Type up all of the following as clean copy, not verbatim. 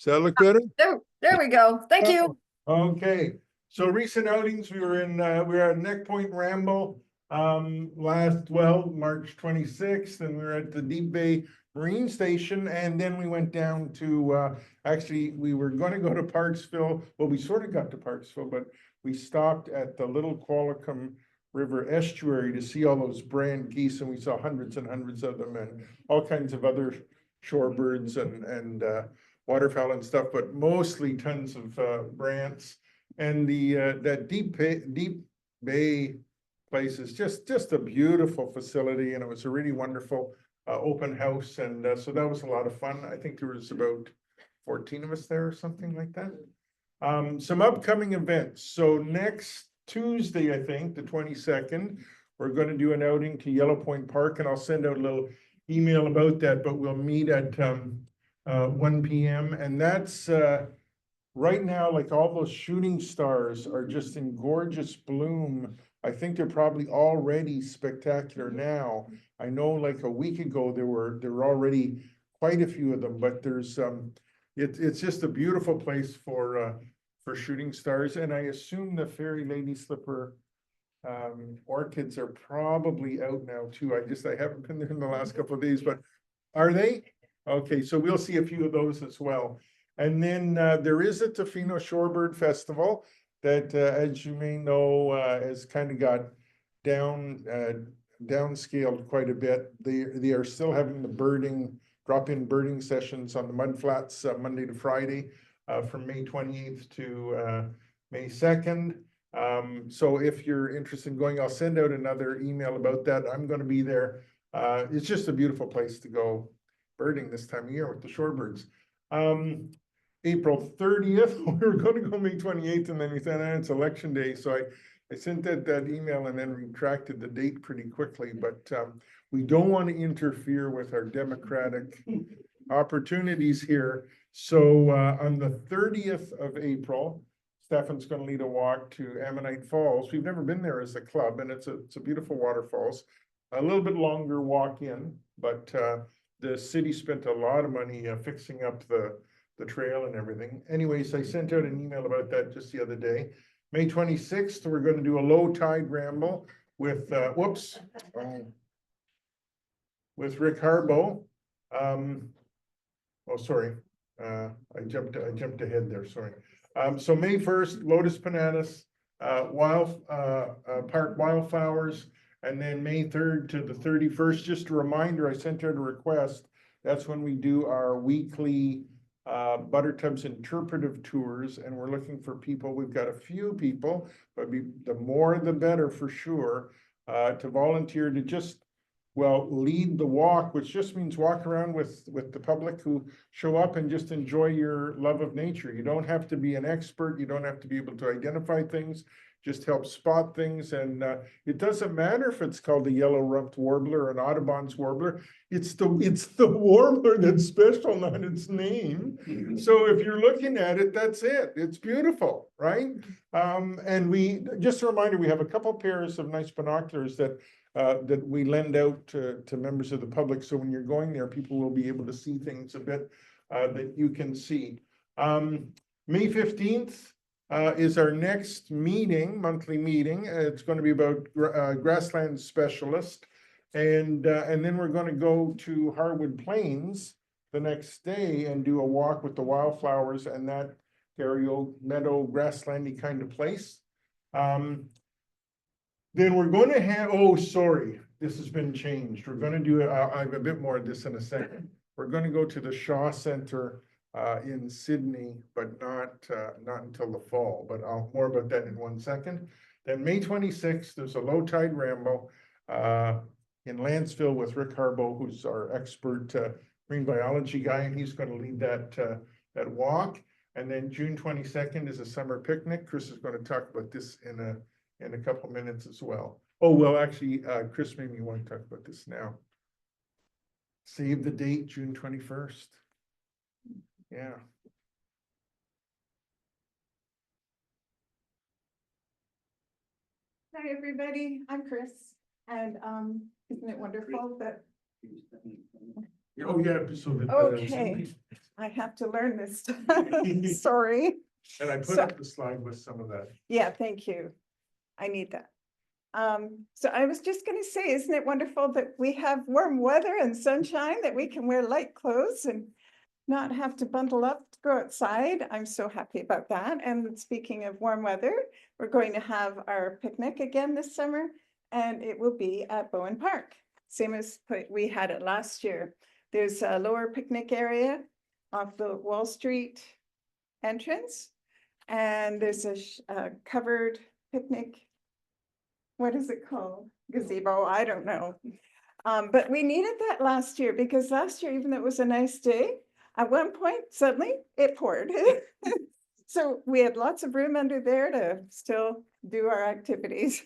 Does that look better? There we go. Thank you. Okay, so recent outings, we were at Neck Point Ramble March 26th, and we were at the Deep Bay Marine Station, and then we went down to actually we were going to go to Parksville. Well, we sort of got to Parksville, but we stopped at the Little Qualicum River estuary to see all those brand geese, and we saw hundreds and hundreds of them, and all kinds of other shorebirds and waterfowl and stuff, but mostly tons of brants. And the that Deep Bay place is just a beautiful facility, and it was a really wonderful open house, and so that was a lot of fun. I think there was about 14 of us there or something like that. Some upcoming events. So next Tuesday, I think the 22nd, we're going to do an outing to Yellow Point Park, and I'll send out a little email about that, but we'll meet at 1 p.m. and that's right now, like all those shooting stars are just in gorgeous bloom. I think they're probably already spectacular now. I know like a week ago there were already quite a few of them, but there's it's just a beautiful place for shooting stars. And I assume the Fairy Lady Slipper orchids are probably out now too. I haven't been there in the last couple of days, but are they? Okay, so we'll see a few of those as well. And then there is a Tofino Shorebird Festival that, as you may know, has kind of got downscaled quite a bit. They are still having the drop-in birding sessions on the mudflats Monday to Friday from May 28th to May 2nd. So if you're interested in going, I'll send out another email about that. I'm going to be there. It's just a beautiful place to go birding this time of year with the shorebirds. April 30th, we were going to go May 28th, and then we said, it's election day. So I sent that email and then retracted the date pretty quickly, but we don't want to interfere with our democratic opportunities here. So on the 30th of April, Stefan's going to lead a walk to Ammonite Falls. We've never been there as a club, and it's a beautiful waterfalls. A little bit longer walk in, but the city spent a lot of money fixing up the trail and everything. Anyways, I sent out an email about that just the other day. May 26th, we're going to do a low tide ramble with with Rick Harbaugh. Oh, sorry. I jumped ahead there. Sorry. So May 1st, Lotus Panatas, Park Wildflowers, and then May 3rd to the 31st. Just a reminder, I sent out a request. That's when we do our weekly Buttertubs interpretive tours, and we're looking for people. We've got a few people, but the more the better for sure, to volunteer to just, well, lead the walk, which just means walk around with the public who show up and just enjoy your love of nature. You don't have to be an expert. You don't have to be able to identify things. Just help spot things. And it doesn't matter if it's called a yellow-rumped warbler or an Audubon's warbler. It's the warbler that's special, not its name. So if you're looking at it, that's it. It's beautiful, right? And we, just a reminder, we have a couple pairs of nice binoculars that we lend out to members of the public. So when you're going there, people will be able to see things a bit that you can see. May 15th is our next monthly meeting. It's going to be about grassland specialist. And then we're going to go to Harwood Plains the next day and do a walk with the wildflowers and that meadow grasslandy kind of place. Then we're going to have, oh, sorry, this has been changed. We're going to do, I have a bit more of this in a second. We're going to go to the Shaw Center in Sydney, but not until the fall, but I'll more about that in 1 second. Then May 26th, there's a low tide ramble in Lanceville with Rick Harbaugh, who's our expert marine biology guy, and he's going to lead that walk. And then June 22nd is a summer picnic. Chris is going to talk about this in a couple minutes as well. Oh, well, actually, Chris made me want to talk about this now. Save the date, June 21st. Yeah. Hi, everybody. I'm Chris. And isn't it wonderful that Oh, yeah, so that. Okay. I have to learn this. Sorry. And I put So- up the slide with some of that. Yeah, thank you. I need that. So I was just gonna say, isn't it wonderful that we have warm weather and sunshine, that we can wear light clothes and not have to bundle up to go outside? I'm so happy about that. And speaking of warm weather, we're going to have our picnic again this summer, and it will be at Bowen Park, same as we had it last year. There's a lower picnic area off the Wall Street entrance, and there's a covered picnic. What is it called? Gazebo, I don't know. But we needed that last year, because last year, even though it was a nice day, at one point suddenly it poured. So we had lots of room under there to still do our activities.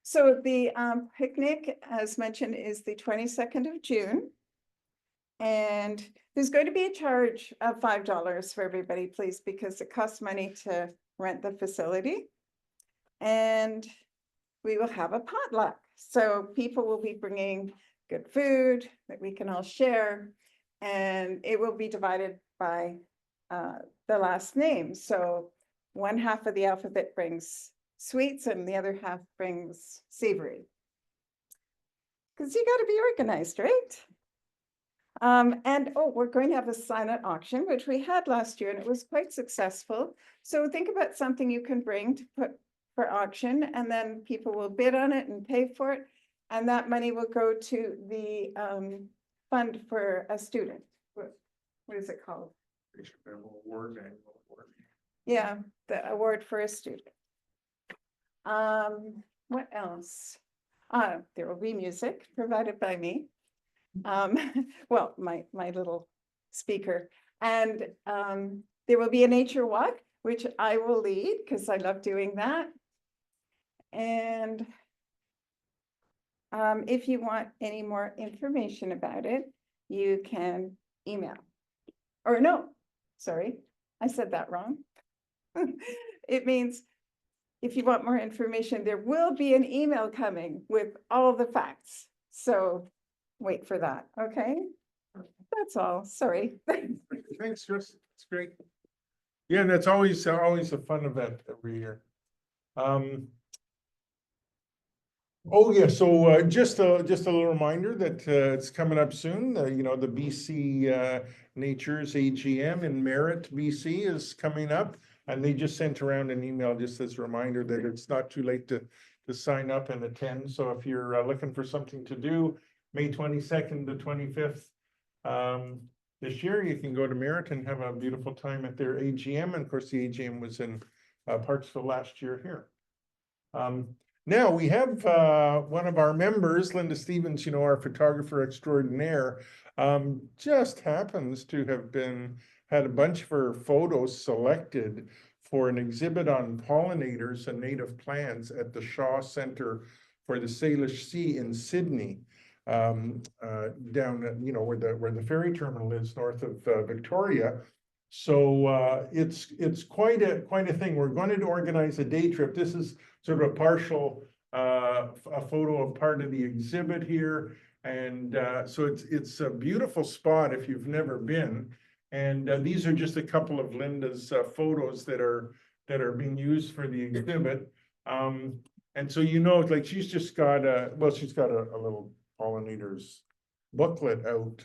So the picnic, as mentioned, is the 22nd of June. And there's going to be a charge of $5 for everybody, please, because it costs money to rent the facility. And we will have a potluck. So people will be bringing good food that we can all share. And it will be divided by the last name. So one half of the alphabet brings sweets and the other half brings savory. Because you got to be organized, right? And oh, we're going to have a silent auction, which we had last year, and it was quite successful. So think about something you can bring to put for auction, and then people will bid on it and pay for it. And that money will go to the fund for a student. What is it called? Award. Yeah, the award for a student. What else? There will be music provided by me. Well, my little speaker. And there will be a nature walk, which I will lead because I love doing that. And if you want any more information about it, you can email. Or no, sorry, I said that wrong. It means if you want more information, there will be an email coming with all the facts. So wait for that, okay? That's all, sorry. Thanks, Chris. It's great. Yeah, and that's always a fun event every year. Oh, yeah, so just a little reminder that it's coming up soon. You know, the BC Nature's AGM in Merritt, BC is coming up. And they just sent around an email just as a reminder that it's not too late to sign up and attend. So if you're looking for something to do, May 22nd to 25th this year, you can go to Merritt and have a beautiful time at their AGM. And of course, the AGM was in Parksville last year here. Now we have one of our members, Linda Stevens, you know, our photographer extraordinaire, just happens to have had a bunch of her photos selected for an exhibit on pollinators and native plants at the Shaw Center for the Salish Sea in Sydney, down at, you know, where the ferry terminal is north of Victoria. So it's quite a thing. We're going to organize a day trip. This is sort of a partial a photo of part of the exhibit here. And so it's a beautiful spot if you've never been. And these are just a couple of Linda's photos that are being used for the exhibit. And so, you know, like she's just got she's got a little pollinators booklet out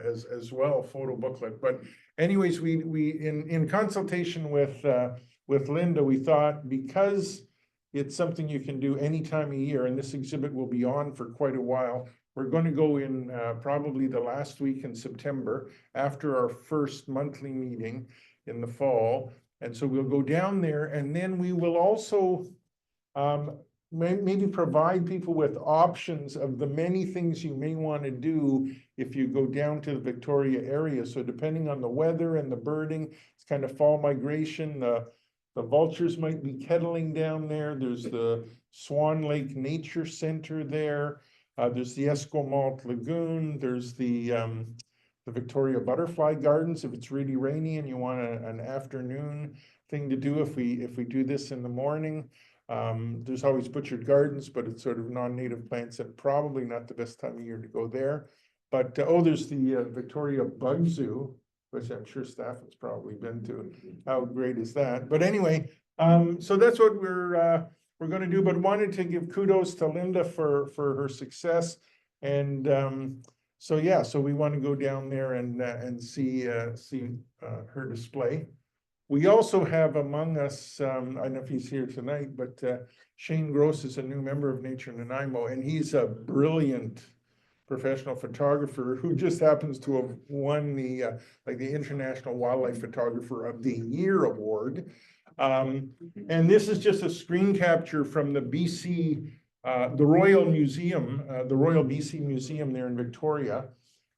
as well, photo booklet. But anyways, we in consultation with Linda, we thought because it's something you can do any time of year, and this exhibit will be on for quite a while. We're going to go in probably the last week in September after our first monthly meeting in the fall. And so we'll go down there, and then we will also maybe provide people with options of the many things you may want to do if you go down to the Victoria area. So depending on the weather and the birding, it's kind of fall migration. The vultures might be kettling down there. There's the Swan Lake Nature Center there. There's the Esquimalt Lagoon. There's the Victoria Butterfly Gardens if it's really rainy and you want an afternoon thing to do. If we do this in the morning, there's always Butchered Gardens, but it's sort of non-native plants and probably not the best time of year to go there. But, oh, there's the Victoria Bug Zoo, which I'm sure staff has probably been to. How great is that? But anyway, so that's what we're gonna do, but wanted to give kudos to Linda for her success. And, so yeah, so we want to go down there and see her display. We also have among us, I don't know if he's here tonight, but Shane Gross is a new member of Nature Nanaimo, and he's a brilliant professional photographer who just happens to have won the like the International Wildlife Photographer of the Year award. And this is just a screen capture from the BC, the Royal Museum, the Royal BC Museum there in Victoria.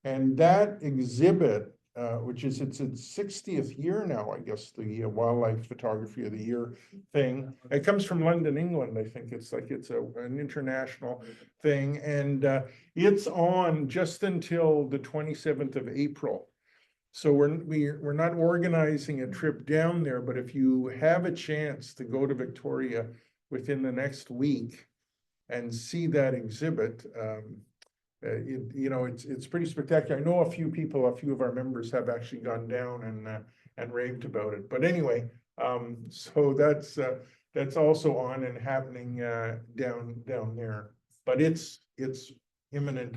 And that exhibit, which is its 60th year now, I guess, the Wildlife Photography of the Year thing. It comes from London, England. I think it's an international thing. And it's on just until the 27th of April. So we're not organizing a trip down there, but if you have a chance to go to Victoria within the next week and see that exhibit, it's pretty spectacular. I know a few of our members have actually gone down and raved about it. But anyway, so that's also on and happening down there. But it's imminent.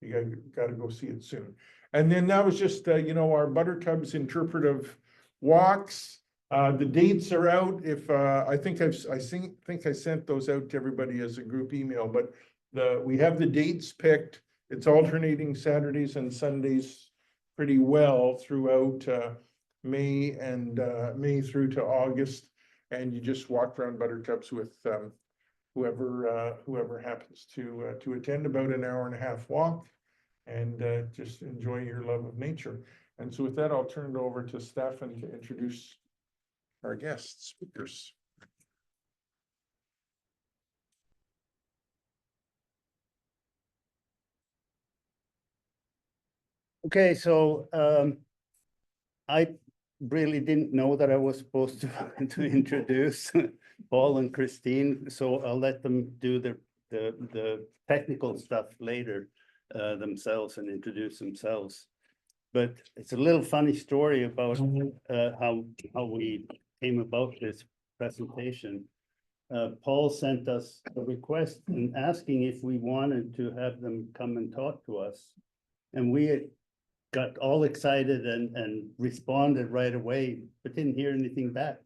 You got to go see it soon. And then that was just our Buttertubs interpretive walks. The dates are out. If I think I sent those out to everybody as a group email, but we have the dates picked. It's alternating Saturdays and Sundays pretty well throughout May through to August. And you just walk around Buttertubs with whoever happens to attend, about an hour and a half walk, and just enjoy your love of nature. And so with that, I'll turn it over to Stefan to introduce our guest speakers. Okay, so I really didn't know that I was supposed to introduce Paul and Christine, so I'll let them do the technical stuff later themselves and introduce themselves. But it's a little funny story about how we came about this presentation. Paul sent us a request and asking if we wanted to have them come and talk to us. And we had got all excited and responded right away, but didn't hear anything back.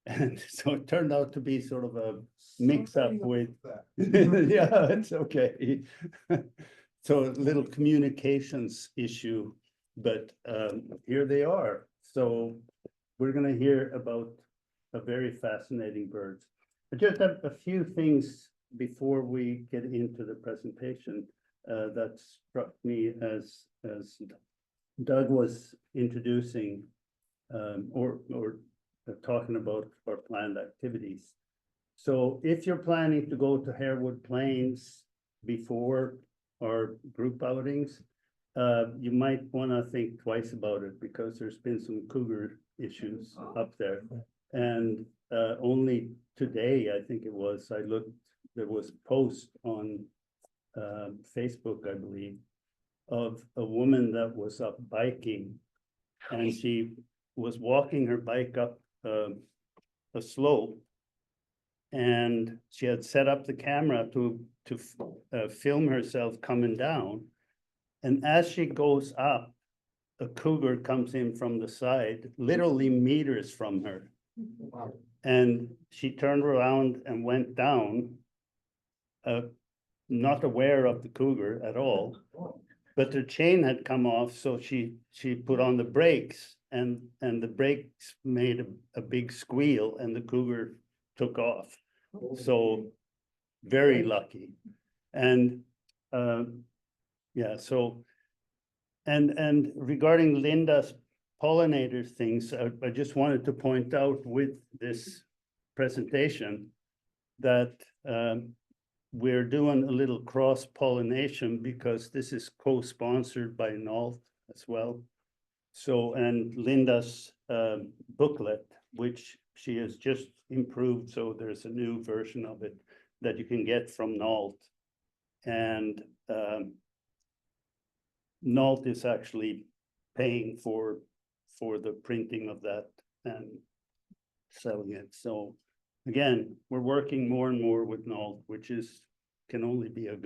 And so it turned out to be sort of a mix up with, yeah, it's okay. So a little communications issue, but here they are. So we're gonna hear about a very fascinating bird. But just a few things before we get into the presentation that struck me as Doug was introducing or talking about our planned activities. So if you're planning to go to Harewood Plains before our group outings, you might want to think twice about it, because there's been some cougar issues up there. And only today, I think it was, I looked, there was a post on Facebook, I believe, of a woman that was up biking, and she was walking her bike up a slope, and she had set up the camera to film herself coming down. And as she goes up, a cougar comes in from the side, literally meters from her. Wow. And she turned around and went down, not aware of the cougar at all. But the chain had come off, so she put on the brakes, and the brakes made a big squeal, and the cougar took off. So very lucky. And yeah, so and regarding Linda's pollinators things, I just wanted to point out with this presentation that we're doing a little cross-pollination, because this is co-sponsored by NALT as well. So, and Linda's booklet, which she has just improved, so there's a new version of it that you can get from NALT. And Nault is actually paying for the printing of that and selling it. So again, we're working more and more with Nault, which can only be a good